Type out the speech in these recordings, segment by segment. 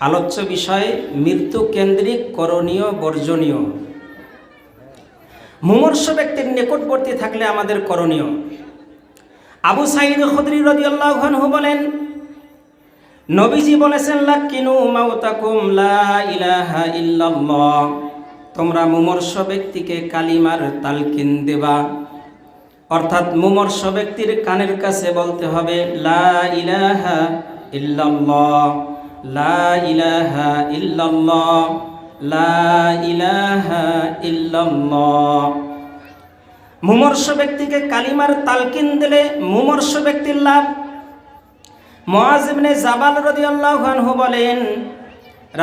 আলোচ্য বিষয় মৃত্যু কেন্দ্রিক করণীয় বর্জনীয়। মুমূর্ষ ব্যক্তির নিকটবর্তী থাকলে আমাদের করণীয়। আবু সাঈদ খুদরি রাদিয়াল্লাহু আনহু বলেন, নবীজি বলেছেন, লাকিনু মাউতাকুম লা ইলাহা ইল্লাল্লাহ, তোমরা মুমূর্ষ ব্যক্তিকে কালিমার তালকিন দেবা। অর্থাৎ মুমূর্ষ ব্যক্তির কানের কাছে বলতে হবে লা ইলাহা ইল্লাল্লাহ, লা ইলাহা ইল্লাল্লাহ, লা ইলাহা ইল্লাল্লাহ। মুমূর্ষ ব্যক্তিকে কালিমার তালকিন দিলে মুমূর্ষ ব্যক্তির লাভ। মুআয ইবনে জাবাল রাদিয়াল্লাহু আনহু বলেন,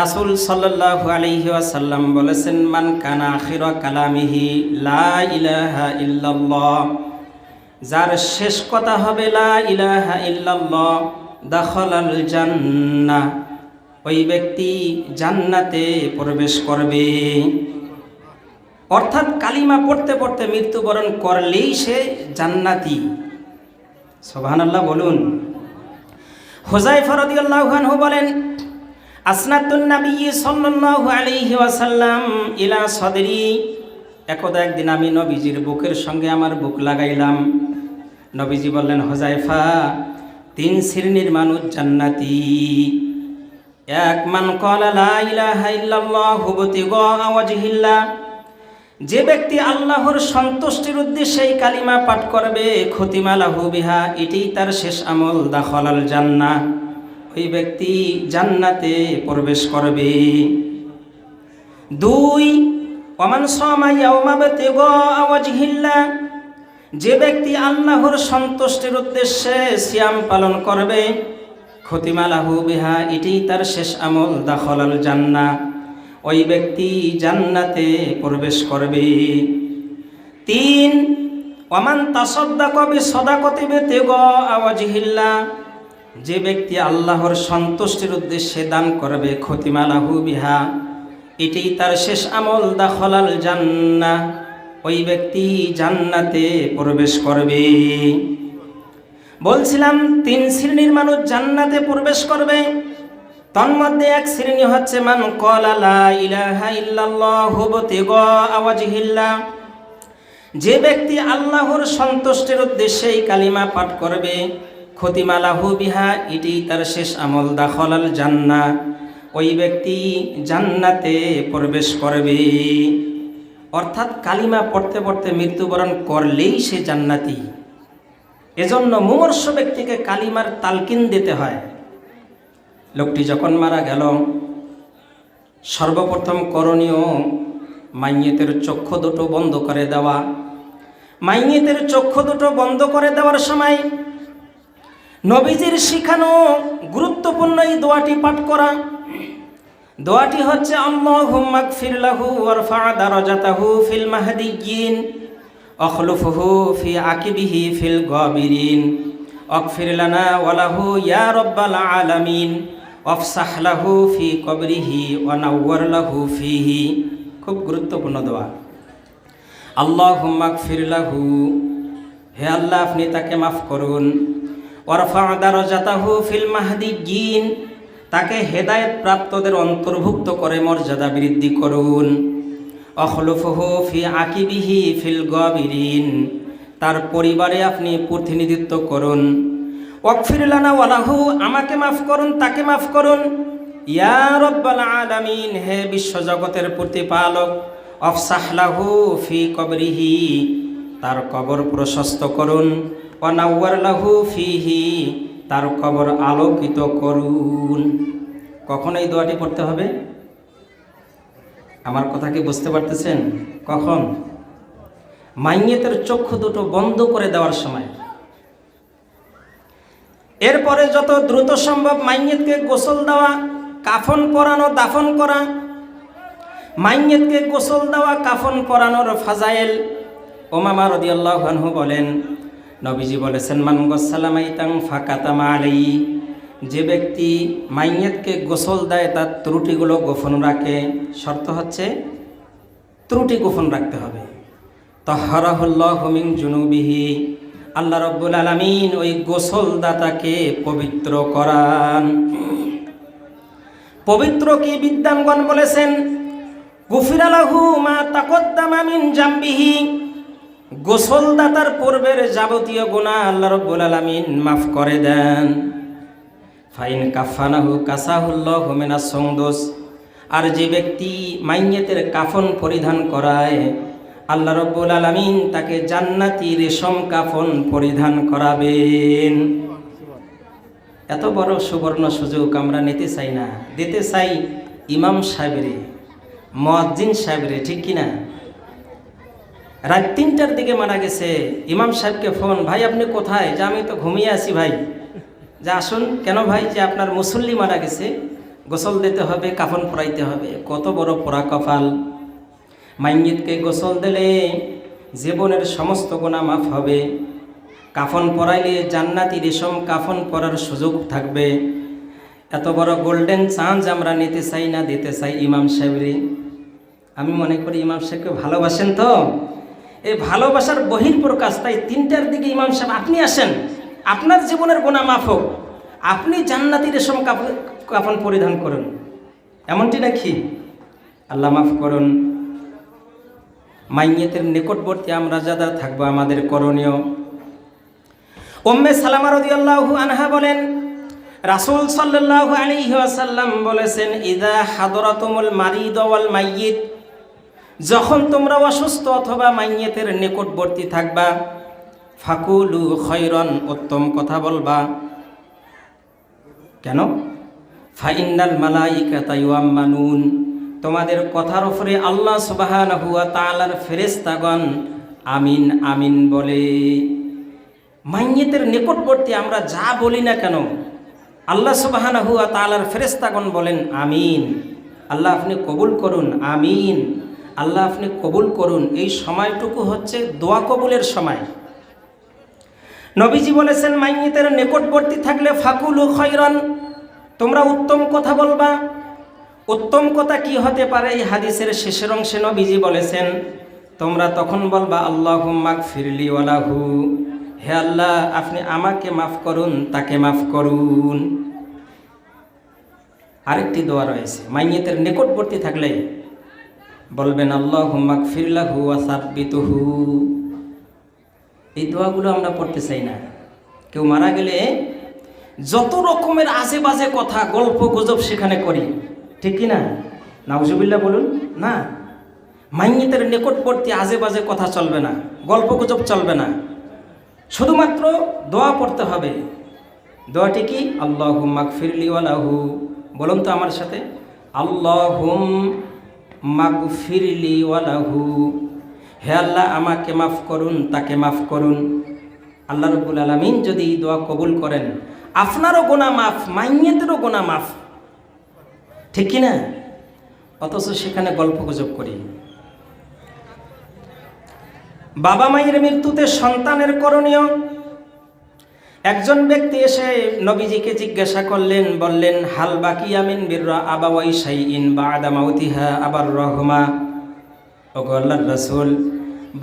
রাসূল সাল্লাল্লাহু আলাইহি ওয়াসাল্লাম বলেছেন, মান কানা আখিরা কালামিহি লা ইলাহা ইল্লাল্লাহ, যার শেষ কথা হবে লা ইলাহা ইল্লাল্লাহ, দাখালাল জান্নাহ, ওই ব্যক্তি জান্নাতে প্রবেশ করবে। অর্থাৎ কালিমা পড়তে পড়তে মৃত্যুবরণ করলেই সে জান্নাতি। সুবহানাল্লাহ বলুন। হুযায়ফা রাদিয়াল্লাহু আনহু বলেন, আসনাতুন নবী সাল্লাল্লাহু আলাইহি ওয়াসাল্লাম ইলা সাদরি, একদা একদিন আমি নবীজির বুকের সঙ্গে আমার বুক লাগাইলাম। নবীজি বললেন, হুযায়ফা, 3 শ্রেণীর মানুষ জান্নাতি। এক, মান ক্বালা লা ইলাহা ইল্লাল্লাহু ইবতিগা ওয়াজহিল্লাহ, যে ব্যক্তি আল্লাহর সন্তুষ্টির উদ্দেশ্যে এই কালিমা পাঠ করবে, খতিমা লাহু বিহা, এটি তার শেষ আমল, দাখালাল জান্নাহ, ওই ব্যক্তি জান্নাতে প্রবেশ করবে। 2, ওমান সামা ইয়াওমা ইবতিগা ওয়াজহিল্লাহ, যে ব্যক্তি আল্লাহর সন্তুষ্টির উদ্দেশ্যে সিয়াম পালন করবে, খতিমা লাহু বিহা, এটি তার শেষ আমল, দাখালাল জান্নাহ, ওই ব্যক্তি জান্নাতে প্রবেশ করবে। 3, ওমান তাসাদ্দাকা বিসাদাকাতি ইবতিগা ওয়াজহিল্লাহ, যে ব্যক্তি আল্লাহর সন্তুষ্টির উদ্দেশ্যে দান করবে, খতিমা লাহু বিহা, এটি তার শেষ আমল, দাখালাল জান্নাহ, ওই ব্যক্তি জান্নাতে প্রবেশ করবে। বলছিলাম 3 শ্রেণীর মানুষ জান্নাতে প্রবেশ করবে। তন্মধ্যে 1 শ্রেণী হচ্ছে মান ক্বালা লা ইলাহা ইল্লাল্লাহু ইবতিগা ওয়াজহিল্লাহ, যে ব্যক্তি আল্লাহর সন্তুষ্টির উদ্দেশ্যে এই কালিমা পাঠ করবে, খতিমা লাহু বিহা, এটি তার শেষ আমল, দাখালাল জান্নাহ, ওই ব্যক্তি জান্নাতে প্রবেশ করবে। অর্থাৎ কালিমা পড়তে পড়তে মৃত্যুবরণ করলেই সে জান্নাতি। এজন্য মুমূর্ষ ব্যক্তিকে কালিমার তালকিন দিতে হয়। লোকটি যখন মারা গেল, সর্বপ্রথম করণীয় মাইয়েতের চক্ষু দুটো বন্ধ করে দেওয়া। মাইয়েতের চক্ষু দুটো বন্ধ করে দেওয়ার সময় নবীজির শিখানো গুরুত্বপূর্ণ এই দোয়াটি পাঠ করা। দোয়াটি হচ্ছে, আল্লাহুম্মা গফির লাহু ওয়ারফা দারাজাতাহু ফিল মাহদিয়্যিন আখলুফহু ফি আকিবিহি ফিল গাবিরিন আগফির লানা ওয়া লাহু ইয়া রাব্বাল আলামিন ওয়াফসাহ লাহু ফি কবরিহি ওয়া নাওয়ার লাহু ফিহি। খুব গুরুত্বপূর্ণ দোয়া। আল্লাহুম্মা গফির লাহু, হে আল্লাহ আপনি তাকে মাফ করুন। ওয়ারফা দারাজাতাহু ফিল মাহদিয়্যিন, তাকে হেদায়েত প্রাপ্তদের অন্তর্ভুক্ত করে মর্যাদা বৃদ্ধি করুন। আখলুফহু ফি আকিবিহি ফিল গাবিরিন, তার পরিবারে আপনি প্রতিনিধিত্ব করুন। ওয়াগফির লানা ওয়া লাহু, আমাকে মাফ করুন, তাকে মাফ করুন। ইয়া রাব্বাল আলামিন, হে বিশ্বজগতের প্রতিপালক। আফসাহ লাহু ফি কবরিহি, তার কবর প্রশস্ত করুন। ওয়া নাওয়ার লাহু ফিহি, তার কবর আলোকিত করুন। কখন এই দোয়াটি পড়তে হবে? আমার কথা কি বুঝতে পারতেছেন? কখন? মাইয়েতের চক্ষু দুটো বন্ধ করে দেওয়ার সময়। এরপরে যত দ্রুত সম্ভব মাইয়েতকে গোসল দেওয়া, কাফন পরানো, দাফন করা। মাইয়েতকে গোসল দেওয়া, কাফন পরানোর ফাজাইল। উমামা রাদিয়াল্লাহু আনহু বলেন, নবীজি বলেছেন, মান গাসসালা মাইতান ফাকাতামা আলাইহি, যে ব্যক্তি মাইয়েতকে গোসল দেয় তার ত্রুটিগুলো গোপন রাখে। শর্ত হচ্ছে ত্রুটি গোপন রাখতে হবে। তাহহারাহুল্লাহু মিন জুনুবিহি, আল্লাহ রাব্বুল আলামিন ওই গোসলদাতাকে পবিত্র করান। পবিত্র কি বিদ্বানগণ বলেছেন, গুফিরা লাহু মা তাকদ্দামা মিন জামবিহি, গোসলদাতার পূর্বের যাবতীয় গুনাহ আল্লাহ রাব্বুল আলামিন মাফ করে দেন। ফাইন কাফানাহু কাসাহুল্লাহু মিনাস সুন্দুস, আর যে ব্যক্তি মাইয়েতের কাফন পরিধান করায় আল্লাহ রাব্বুল আলামিন তাকে জান্নাতি রেশম কাফন পরিধান করাবেন। এত বড় সুবর্ণ সুযোগ আমরা নিতে চাই না, দিতে চাই ইমাম সাহেবরে, মুয়াজ্জিন সাহেবরে, ঠিক কিনা? রাত ৩টার দিকে মারা গেছে, ইমাম সাহেবকে ফোন, ভাই আপনি কোথায়? যে আমি তো ঘুমিয়ে আছি ভাই। যে আসুন। কেন ভাই? যে আপনার মুসল্লি মারা গেছে, গোসল দিতে হবে, কাফন পরাইতে হবে। কত বড় পোড়া কপাল! মাইয়িতকে গোসল দিলে জীবনের সমস্ত গুনাহ মাফ হবে, কাফন পরাইলে জান্নাতি রেশম কাফন পরার সুযোগ থাকবে। এত বড় গোল্ডেন চান্স আমরা নিতে চাই না, দিতে চাই ইমাম সাহেবরে। আমি মনে করি ইমাম সাহেবকে ভালোবাসেন তো, এই ভালোবাসার বহিঃপ্রকাশ। তাই ৩টার দিকে ইমাম সাহেব আপনি আসেন, আপনার জীবনের গুনাহ মাফ হোক, আপনি জান্নাতি রেশম কাফন পরিধান করুন। এমনটি নাকি? আল্লাহ মাফ করুন। মাইয়েতের নিকটবর্তী আমরা যারা থাকবো, আমাদের করণীয়। উম্মে সালামা রাদিয়াল্লাহু আনহা বলেন, রাসূল সাল্লাল্লাহু আলাইহি ওয়াসাল্লাম বলেছেন, ইযা হাদরাতুমুল মারিদ ওয়াল মাইয়িত, যখন তোমরা অসুস্থ অথবা মাইয়েতের নিকটবর্তী থাকবা, ফাকুলু খৈরন, উত্তম কথা বলবা। কেন? ফাইন্নাল মালাইকাতা ইউআম্মানুন, তোমাদের কথার উপরে আল্লাহ সুবহানাহু ওয়া তাআলার ফেরেশতাগণ আমিন আমিন বলে। মাইয়েতের নিকটবর্তী আমরা যা বলি না কেন, আল্লাহ সুবহানাহু ওয়া তাআলার ফেরেশতাগণ বলেন আমিন। আল্লাহ আপনি কবুল করুন, আমিন। আল্লাহ আপনি কবুল করুন। এই সময়টুকু হচ্ছে দোয়া কবুলের সময়। নবীজি বলেছেন, মাইয়েতের নিকটবর্তী থাকলে ফাকুলু খৈরন, তোমরা উত্তম কথা বলবা। উত্তম কথা কি হতে পারে? এই হাদিসের শেষের অংশে নবীজি বলেছেন, তোমরা তখন বলবা আল্লাহুম্মা গফিরলি ওয়ালাহু, হে আল্লাহ আপনি আমাকে মাফ করুন, তাকে মাফ করুন। আরেকটি দোয়া রয়েছে, মাইয়েতের নিকটবর্তী থাকলে বলবেন আল্লাহুম্মা গফিরলাহু ওয়া সাব্বিতুহু। এই দোয়াগুলো আমরা পড়তে চাই না। কেউ মারা গেলে যত রকমের আজে বাজে কথা, গল্প গুজব সেখানে করি, ঠিক কি না? নাউজুবিল্লাহ বলুন না। মাইয়েতের নিকটবর্তী আজে বাজে কথা চলবে না, গল্প গুজব চলবে না, শুধুমাত্র দোয়া পড়তে হবে। দোয়াটি কি? আল্লাহুম্মা গফিরলি ওয়ালাহু। বলুন তো আমার সাথে, আল্লাহুম্মা গফিরলি ওয়ালাহু, হে আল্লাহ আমাকে মাফ করুন, তাকে মাফ করুন। আল্লাহ রাব্বুল আলামিন যদি এই দোয়া কবুল করেন, আপনারও গুনাহ মাফ, মাইয়েতেরও গুনাহ মাফ, ঠিক কি না? অথচ সেখানে গল্প গুজব করি। বাবা মায়ের মৃত্যুতে সন্তানের করণীয়। একজন ব্যক্তি এসে নবীজিকে জিজ্ঞাসা করলেন, বললেন, হাল বাকিয়া মিন বিররা আবাওয়াই শাইইন বা'দা মাউতিহা আবার রহমা। ওগো আল্লাহর রাসূল,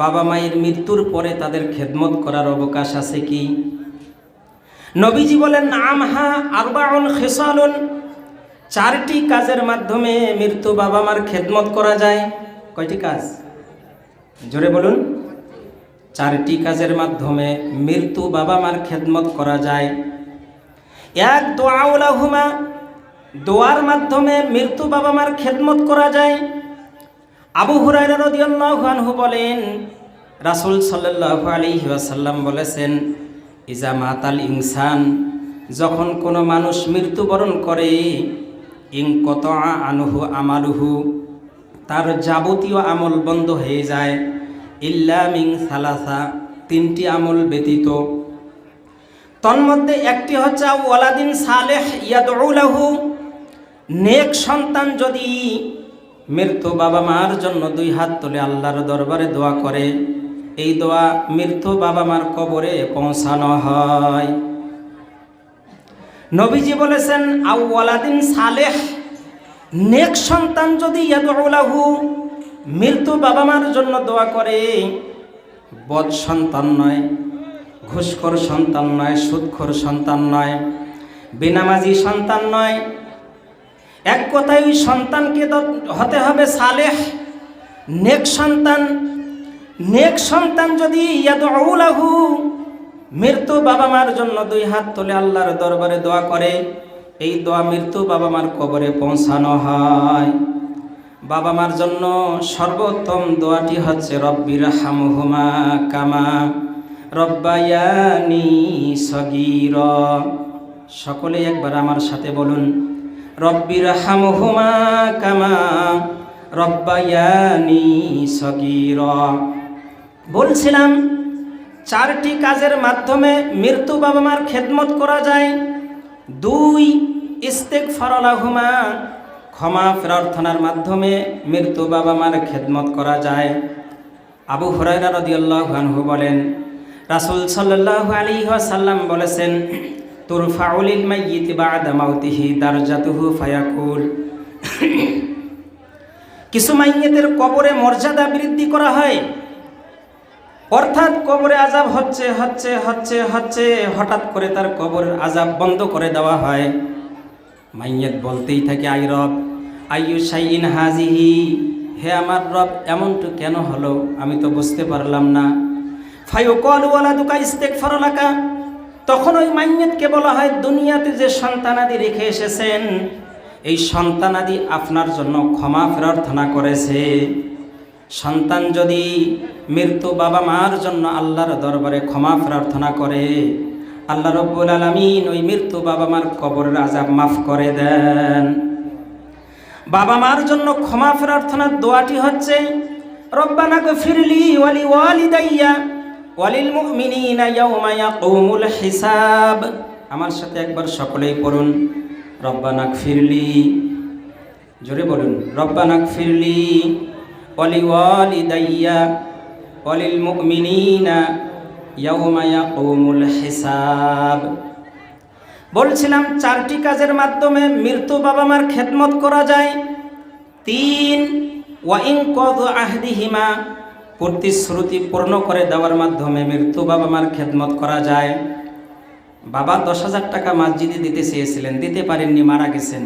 বাবা মায়ের মৃত্যুর পরে তাদের খেদমত করার অবকাশ আছে কি? নবীজি বলেন, আমহা আরবাউন খিসালুন, 4টি কাজের মাধ্যমে মৃত্যু বাবা মার খেদমত করা যায়। কয়টি কাজ? জোরে বলুন। 4টি কাজের মাধ্যমে মৃত্যু বাবা মার খেদমত করা যায়। এক, দুআউ লাহুমা, দোয়ার মাধ্যমে মৃত্যু বাবা মার খেদমত করা যায়। আবু হুরায়রা রাদিয়াল্লাহু আনহু বলেন, রাসূল সাল্লাল্লাহু আলাইহি ওয়াসাল্লাম বলেছেন, ইজা মাতাল ইনসান, যখন কোনো মানুষ মৃত্যুবরণ করে, ইনকতা আনহু আমালুহু, তার যাবতীয় আমল বন্ধ হয়ে যায়, ইল্লা মিন সালাসা, 3টি আমল ব্যতীত। তন্মধ্যে একটি হচ্ছে ওয়ালাদিন সালেহ ইয়াদউ লাহু, নেক সন্তান যদি মৃত্যু বাবা মার জন্য 2 হাত তুলে আল্লাহর দরবারে দোয়া করে, এই দোয়া মৃত্যু বাবা মার কবরে পৌঁছানো হয়। নবীজি বলেছেন, আও ওয়ালাদিন সালেহ, নেক সন্তান যদি ইয়াদউ লাহু, মৃত্যু বাবা মার জন্য দোয়া করে, বদ সন্তান নয়, ঘুষখোর সন্তান নয়, সুদখোর সন্তান নয়, বেনামাজি সন্তান নয়, এক কথায় ওই সন্তানকে হতে হবে সালেহ, নেক সন্তান। নেক সন্তান যদি ইয়াদউ লাহু, মৃত্যু বাবা মার জন্য দুই হাত তুলে আল্লাহর দরবারে দোয়া করে, এই দোয়া মৃত্যু বাবা মার কবরে পৌঁছানো হয়। বাবা মার জন্য সর্বোত্তম দোয়াটি হচ্ছে রব্বির হামহুমা কামা রব্বায়ানি সগীরা। সকলে একবার আমার সাথে বলুন, রব্বির হামহুমা কামা রব্বায়ানি সগীরা। বলছিলাম চারটি কাজের মাধ্যমে মৃত্যু বাবা মার খেদমত করা যায়। 2, ইস্তেগফার লাহুমা, ক্ষমা প্রার্থনার মাধ্যমে মৃত্যু বাবা মার খেদমত করা যায়। আবু হুরায়রা রাদিয়াল্লাহু আনহু বলেন, রাসূল সাল্লাল্লাহু আলাইহি ওয়াসাল্লাম বলেছেন, তুরফাউল মাইয়িত বা'দা মাউতিহি দারজাতুহু ফায়াকুল, কিছু মাইয়িতের কবরে মর্যাদা বৃদ্ধি করা হয়। অর্থাৎ কবরে আযাব হচ্ছে হচ্ছে হচ্ছে হচ্ছে হঠাৎ করে তার কবরের আযাব বন্ধ করে দেওয়া হয়। মাইয়িত বলতেই থাকে, আই রব আইয়ু শাইইন হাজিহি, হে আমার রব এমনটা কেন হলো, আমি তো বুঝতে পারলাম না। ফায়ুকালু ওয়ালাদুকা ইস্তিগফার লাকা, তখন ওই মাইয়িতকে বলা হয়, দুনিয়াতে যে সন্তানাদি রেখে এসেছেন, এই সন্তানাদি আপনার জন্য ক্ষমা প্রার্থনা করেছে। সন্তান যদি মৃত্যু বাবা মার জন্য আল্লাহর দরবারে ক্ষমা প্রার্থনা করে, আল্লাহ রব্বুল আলামিন ওই মৃত্যু বাবা মার কবরের আযাব মাফ করে দেন। বাবা মার জন্য ক্ষমা প্রার্থনার দোয়াটি হচ্ছে, রব্বানা গফিরলি ওয়ালি ওয়ালিদাইয়া ওয়ালিল মুমিনিনা ইয়াওমা ইয়াকুমুল হিসাব। আমার সাথে একবার সকলেই পড়ুন, রব্বানা গফিরলি, জোরে বলুন, রব্বানা গফিরলি ওয়ালি ওয়ালিদাইয়া ওয়ালিল মুমিনিনা ইয়াওমা ইয়াকুমুল হিসাব। বলছিলাম চারটি কাজের মাধ্যমে মৃত্যু বাবা মার খেদমত করা যায়। 3, ওয়াইন কদ আহদিহিমা, প্রতিশ্রুতি পূর্ণ করে দেওয়ার মাধ্যমে মৃত্যু বাবা মার খেদমত করা যায়। বাবা 10,000 টাকা মসজিদে দিতে চেয়েছিলেন, দিতে পারেননি, মারা গেছেন।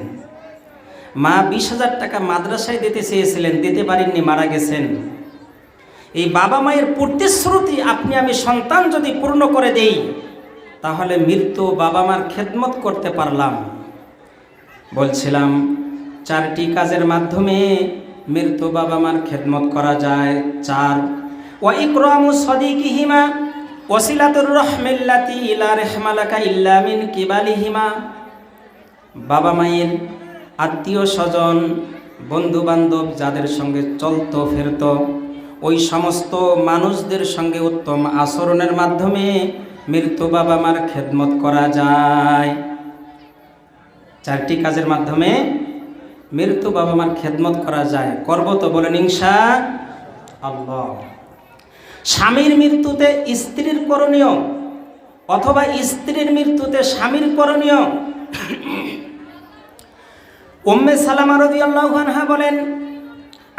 মা 20,000 টাকা মাদ্রাসায় দিতে চেয়েছিলেন, দিতে পারেননি, মারা গেছেন। এই বাবা মায়ের প্রতিশ্রুতি আপনি আমি সন্তান যদি পূর্ণ করে দেই, তাহলে মৃত্যু বাবা মার খেদমত করতে পারলাম। বলছিলাম চারটি কাজের মাধ্যমে মৃত্যু বাবা মার খেদমত করা যায়। 4, ওয়া ইকরামু সাদিকিহিমা ওয়াসিলাতুর রাহমিল্লাতি লা রাহমালাকা ইল্লা মিন কিবালিহিমা, বাবা মায়ের আত্মীয় স্বজন বন্ধু বান্ধব যাদের সঙ্গে চলতো ফেরতো, ওই সমস্ত মানুষদের সঙ্গে উত্তম আচরণের মাধ্যমে মৃত্যু বাবা মার খেদমত করা যায়। চারটি কাজের মাধ্যমে মৃত্যু বাবা মার খেদমত করা যায়। করব তো বলেন ইনশাআল্লাহ। স্বামীর মৃত্যুতে স্ত্রীর করণীয়, অথবা স্ত্রীর মৃত্যুতে স্বামীর করণীয়। উম্মে সালামা রাদিয়াল্লাহু আনহা বলেন,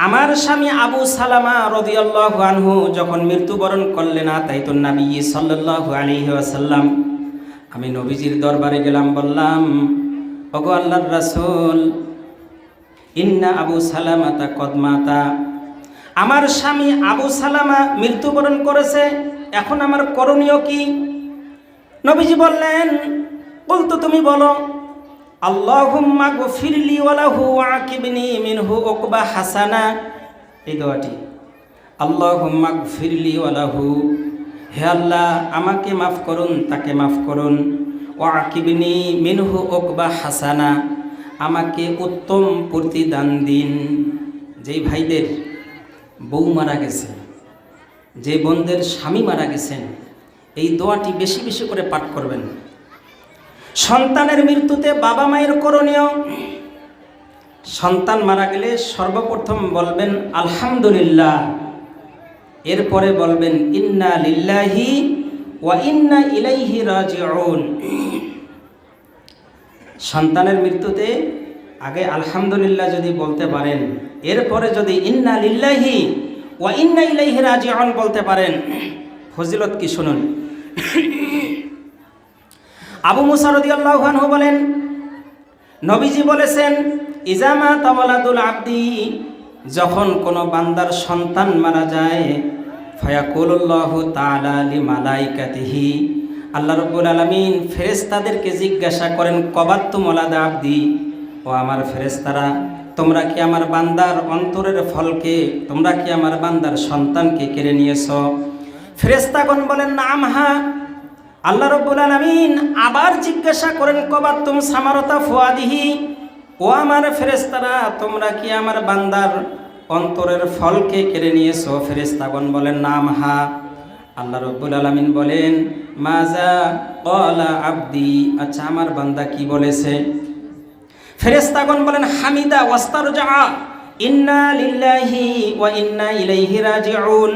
আমার স্বামী আবু সালামা রাদিয়াল্লাহু আনহু যখন মৃত্যুবরণ করলেন, আতাইতুন নবী সাল্লাল্লাহু আলাইহি ওয়াসাল্লাম, আমি নবীজির দরবারে গেলাম, বললাম, ওগো আল্লাহর রাসূল, ইন্না আবু সালামাতা কদ মাতা, আমার স্বামী আবু সালামা মৃত্যুবরণ করেছে, এখন আমার করণীয় কি? নবীজি বললেন, বলতো তুমি বলো, আল্লাহুম্মা গফিরলি ওয়ালাহু ওয়াকিবনি মিনহু উকবা হাসানা, এই দোয়াটি, আল্লাহুম্মা গফিরলি ওয়ালাহু, হে আল্লাহ আমাকে মাফ করুন, তাকে মাফ করুন, ওয়াকিবনি মিনহু উকবা হাসানা, আমাকে উত্তম প্রতিদান দিন। যেই ভাইদের বউ মারা গেছে, যে বোনদের স্বামী মারা গেছেন, এই দোয়াটি বেশি বেশি করে পাঠ করবেন। সন্তানের মৃত্যুতে বাবা মায়ের করণীয়, সন্তান মারা গেলে সর্বপ্রথম বলবেন আলহামদুলিল্লাহ, এরপরে বলবেন ইন্না লিল্লাহি ওয়া ইন্না ইলাইহি রাজিউন। সন্তানের মৃত্যুতে আগে আলহামদুলিল্লাহ যদি বলতে পারেন, এরপরে যদি ইন্না লিল্লাহি ওয়া ইন্না ইলাইহি রাজিউন বলতে পারেন, ফজিলত কি শুনুন। আবু মুসা রাদিয়াল্লাহু আনহু বলেন, নবীজি বলেছেন, ইজামা তাওয়ালাদুল আব্দি, যখন কোনো বান্দার সন্তান মারা যায়, ফায়াকুলুল্লাহু তাআলা লিমালাইকাতিহি, আল্লাহ রাব্বুল আলামিন ফেরেশতাদেরকে জিজ্ঞাসা করেন, কবাত্তুম ওয়ালাদা আব্দি, ও আমার ফেরেশতারা, তোমরা কি আমার বান্দার অন্তরের ফলকে, তোমরা কি আমার বান্দার সন্তানকে কেড়ে নিয়েছো? ফেরেশতাগণ বলেন, নাম, হ্যাঁ। আল্লাহ রাব্বুল আলামিন আবার জিজ্ঞাসা করেন, কবাত্তুম সামারাতা ফুয়াদিহি, ও আমার ফেরেশতারা, তোমরা কি আমার বান্দার অন্তরের ফলকে কেড়ে নিয়েছো? ফেরেশতাগণ বলেন, নাম, হ্যাঁ। আল্লাহ রাব্বুল আলামিন বলেন, মাজা ক্বালা আব্দি, আচ্ছা আমার বান্দা কি বলেছে? ফেরেশতাগণ বলেন, হামিদা ওয়াস্তারজা, ইন্না লিল্লাহি ওয়া ইন্না ইলাইহি রাজিউন।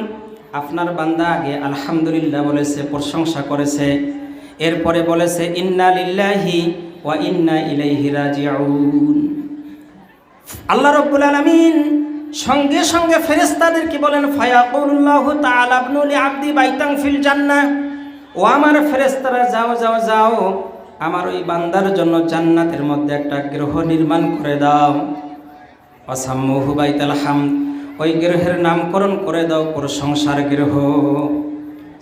আপনার বান্দা আগে আলহামদুলিল্লাহ বলেছে, প্রশংসা করেছে, এরপরে বলেছে ইন্না লিল্লাহি ওয়া ইন্না ইলাইহি রাজিউন। আল্লাহ রাব্বুল আলামিন সঙ্গে সঙ্গে ফেরেশতাদেরকে বলেন, ফায়াকুলুল্লাহু তাআলা ইবনু লিআবদি বাইতান ফিল জান্নাহ, ও আমার ফেরেশতারা, যাও যাও যাও, আমার ওই বান্দার জন্য জান্নাতের মধ্যে একটা গৃহ নির্মাণ করে দাও। ওয়াসাম্মুহু বাইতাল হামদ, ওই গৃহের নামকরণ করে দাও প্রশংসার গৃহ।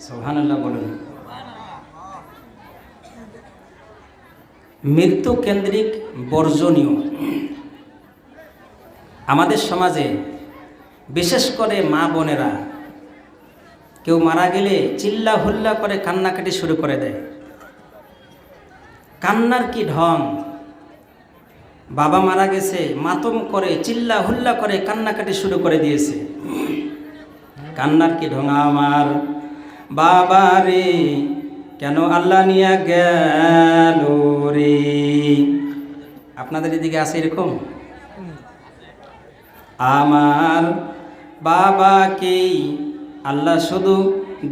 সুবহানাল্লাহ বলুন। মৃত্যু কেন্দ্রিক বর্জনীয়। আমাদের সমাজে বিশেষ করে মা বোনেরা, কেউ মারা গেলে চিল্লা হুল্লা করে কান্নাকাটি শুরু করে দেয়। কান্নার কি ঢং! বাবা মারা গেছে, মাতম করে, চিল্লা হুল্লা করে কান্নাকাটি শুরু করে দিয়েছে। কান্নার কি ঢং! আমার বাবা রে, কেন আল্লাহ নিয়া গেল রে। আপনাদের এদিকে আছে এরকম? আমার বাবাকেই আল্লাহ শুধু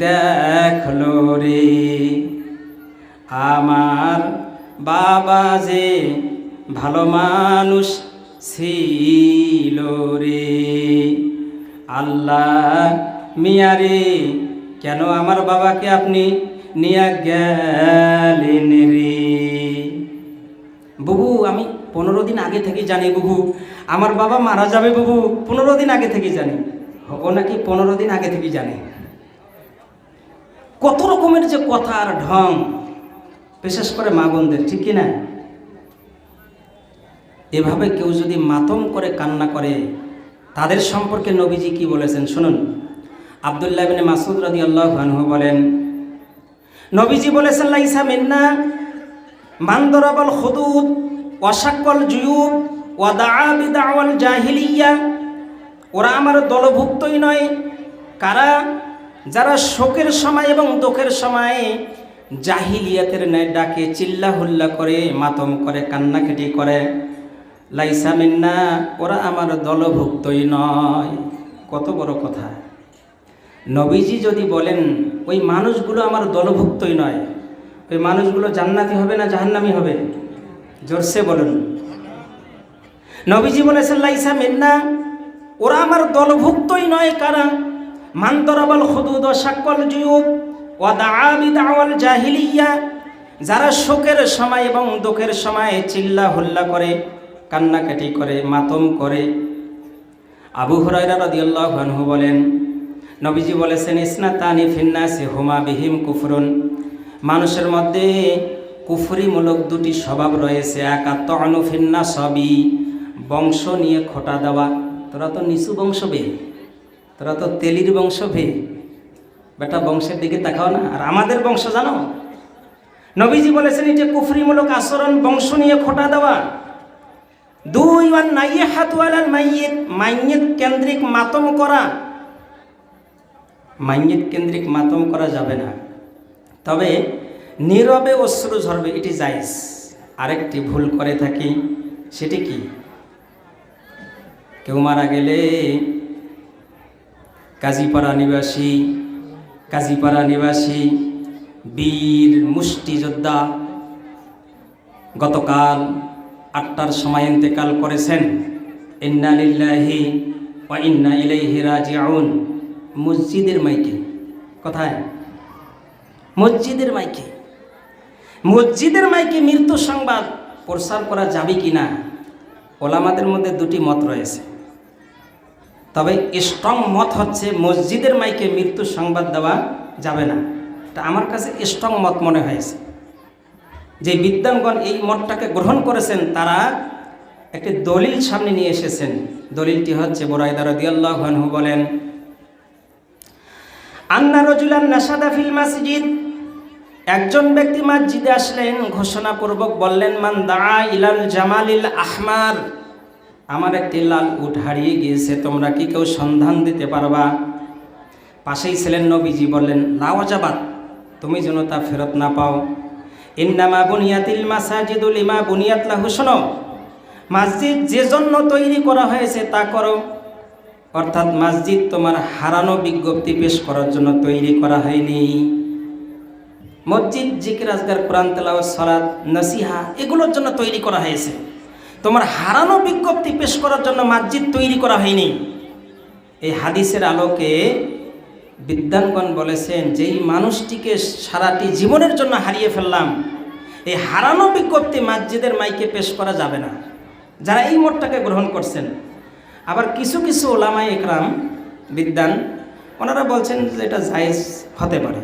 দেখলো রে, আমার বাবা যে ভালো মানুষ ছিল রে, আল্লাহ মিয়া রে, কেন আমার বাবাকে আপনি নিয়ে গেলেন রে। বুবু, আমি 15 দিন আগে থেকে জানি বুবু, আমার বাবা মারা যাবে বুবু, 15 দিন আগে থেকে জানি। ও নাকি 15 দিন আগে থেকে জানে। কত রকমের যে কথা আর ঢং, বিশেষ করে মা বোনদের, ঠিক কিনা? এভাবে কেউ যদি মাতম করে কান্না করে, তাদের সম্পর্কে নবীজি কি বলেছেন শুনুন। আব্দুল্লাহ ইবনে মাসউদ রাদিয়াল্লাহু আনহু বলেন, নবীজি বলেছেন, লাইসা মিন্না মান দারাবাল খুদুদ ওয়া শাক্কাল জুয়ুব ওয়া দাআ বিদাওয়াল জাহিলিয়া, ওরা আমার দলভুক্তই নয় কারা, যারা শোকের সময় এবং দুঃখের সময় জাহিলিয়াতের ন্যায় ডাকে, চিল্লা হুল্লা করে, মাতম করে, কান্নাকাটি করে। লাইসা মিন্না, ওরা আমার দলভুক্তই নয়। কত বড় কথা! নবীজি যদি বলেন ওই মানুষগুলো আমার দলভুক্তই নয়, ওই মানুষগুলো জান্নাতি হবে না জাহান্নামী হবে? জোরসে বলুন। নবীজি বলেছেন, লাইসা মিন্না, ওরা আমার দলভুক্তই নয় কারা, মান দারাবাল খুদুদ ওয়া শাক্কাল জুয়ুব ওয়া দাআ বিদাওয়াল জাহিলিয়া, যারা শোকের সময় এবং দুঃখের সময় চিল্লা হুল্লা করে, কান্নাকাটি করে, মাতম করে। আবু হুরায়রা রাদিয়াল্লাহু আনহু বলেন, নবীজি বলেছেন, ইসনাতানি ফিন্নাসি হুমা বিহিম কুফরুন, মানুষের মধ্যে কুফরিমূলক দুটি স্বভাব রয়েছে। এক আত্তানু ফিন্নাসবি, বংশ নিয়ে খোঁটা দেওয়া। তোরা তো নিচু বংশ বে, তোরা তো তেলির বংশ ভে, বেটা বংশের দিকে তাকাও না। আর আমাদের বংশ জানো, নবীজি বলেছেন এই যে কুফরিমূলক আচরণ, বংশ নিয়ে খোঁটা দেওয়া। 2 ওয়ান নাইয়াহাতু আলাল মাইয়িত, মাইয়িত কেন্দ্রিক মাতম করা। মাইয়িত কেন্দ্রিক মাতম করা যাবে না, তবে নীরবে অশ্রু ঝরবে, এটি জায়েজ। আরেকটি ভুল করে থাকি, সেটি কি? কেউ মারা গেলে কাজীপাড়া নিবাসী বীর মুষ্টিযোদ্ধা গতকাল 8টার সময় ইন্তেকাল করেছেন। ইন্না লিল্লাহি ওয়া ইন্না ইলাইহি রাজিউন। মসজিদের মাইকে, কোথায়? মসজিদের মাইকে। মসজিদের মাইকে মৃত্যু সংবাদ প্রচার করা যাবে কি না? ওলামাদের মধ্যে দুটি মত রয়েছে, তবে স্ট্রং মত হচ্ছে মসজিদের মাইকে মৃত্যুর সংবাদ দেওয়া যাবে না। এটা আমার কাছে স্ট্রং মত মনে হয়েছে। যে বিদ্বানগণ এই মতটাকে গ্রহণ করেছেন তারা একটি দলিল সামনে নিয়ে এসেছেন। দলিলটি হচ্ছে বুরাইদা রাদিয়াল্লাহু আনহু বলেন, আন্না রাজুলান নাশাদা ফিল মসজিদ, একজন ব্যক্তি মসজিদে আসলেন, ঘোষণাপূর্বক বললেন, মান দাআ ইলাল জামালিল আহমার, আমার একটি লাল উট হারিয়ে গিয়েছে, তোমরা কি কেউ সন্ধান দিতে পারবা? পাশেই ছিলেন নবীজি, বললেন, লা ওয়াজাবাত, তুমি যেন তা ফেরত না পাও। ইন্নামা বুনিয়াতিল মাসাজিদু লিমা বুনিয়াত লাহু, শোনো, মসজিদ যে জন্য তৈরি করা হয়েছে তা করো। অর্থাৎ মসজিদ তোমার হারানো বিজ্ঞপ্তি পেশ করার জন্য তৈরি করা হয়নি। মসজিদ জিকির আজগার, কোরআন তেলাওয়াত, সালাত, নসিহা এগুলোর জন্য তৈরি করা হয়েছে। তোমার হারানো বিজ্ঞপ্তি পেশ করার জন্য মসজিদ তৈরি করা হয়নি। এই হাদিসের আলোকে বিদ্বানগণ বলেছেন, যেই মানুষটিকে সারাটি জীবনের জন্য হারিয়ে ফেললাম, এই হারানো বিজ্ঞপ্তি মসজিদের মাইকে পেশ করা যাবে না। যারা এই মতটাকে গ্রহণ করছেন, আবার কিছু কিছু ওলামায়ে ইকরাম বিদ্বান ওনারা বলছেন যে এটা জায়েজ হতে পারে।